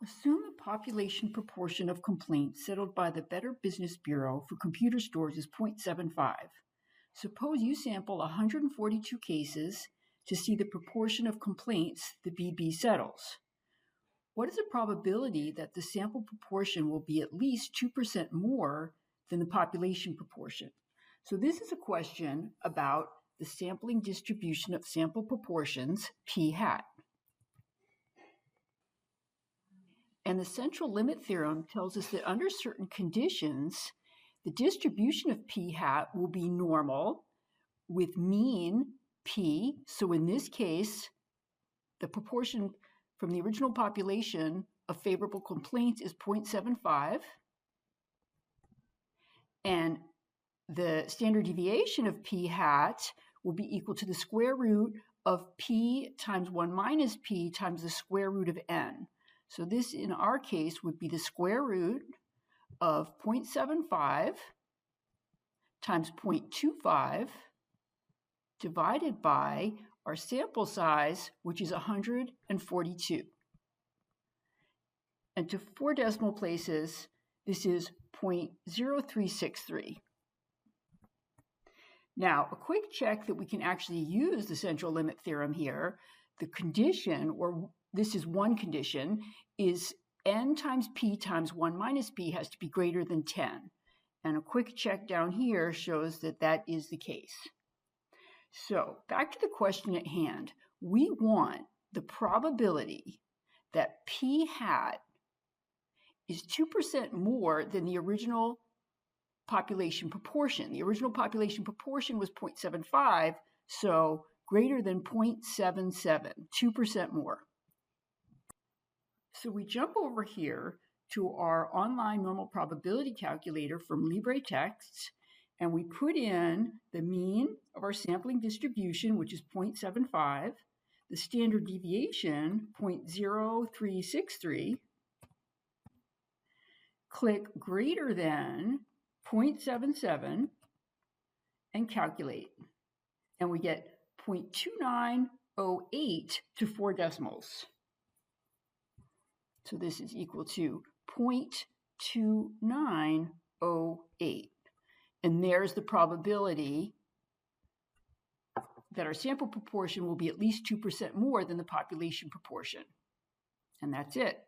Assume the population proportion of complaints settled by the Better Business Bureau for computer stores is 0.75. Suppose you sample 142 cases to see the proportion of complaints the BB settles. What is the probability that the sample proportion will be at least 2% more than the population proportion? So this is a question about the sampling distribution of sample proportions, p hat. And the central limit theorem tells us that under certain conditions, the distribution of p hat will be normal with mean p. So in this case, the proportion from the original population of favorable complaints is 0.75. And the standard deviation of p hat will be equal to the square root of p times 1 minus p times the square root of n. So this, in our case, would be the square root of 0.75 times 0.25 divided by our sample size, which is 142. And to 4 decimal places, this is 0.0363. Now, a quick check that we can actually use the central limit theorem here. The condition, or this is one condition, is n times p times 1 minus p has to be greater than 10. And a quick check down here shows that that is the case. So back to the question at hand. We want the probability that p hat is 2% more than the original population proportion. The original population proportion was 0.75, so greater than 0.77, 2% more. So we jump over here to our online normal probability calculator from LibreText, and we put in the mean of our sampling distribution, which is 0.75, the standard deviation, 0.0363, click greater than 0.77, and calculate. And we get 0.2908 to 4 decimals. So this is equal to 0.2908. And there's the probability that our sample proportion will be at least 2% more than the population proportion. And that's it.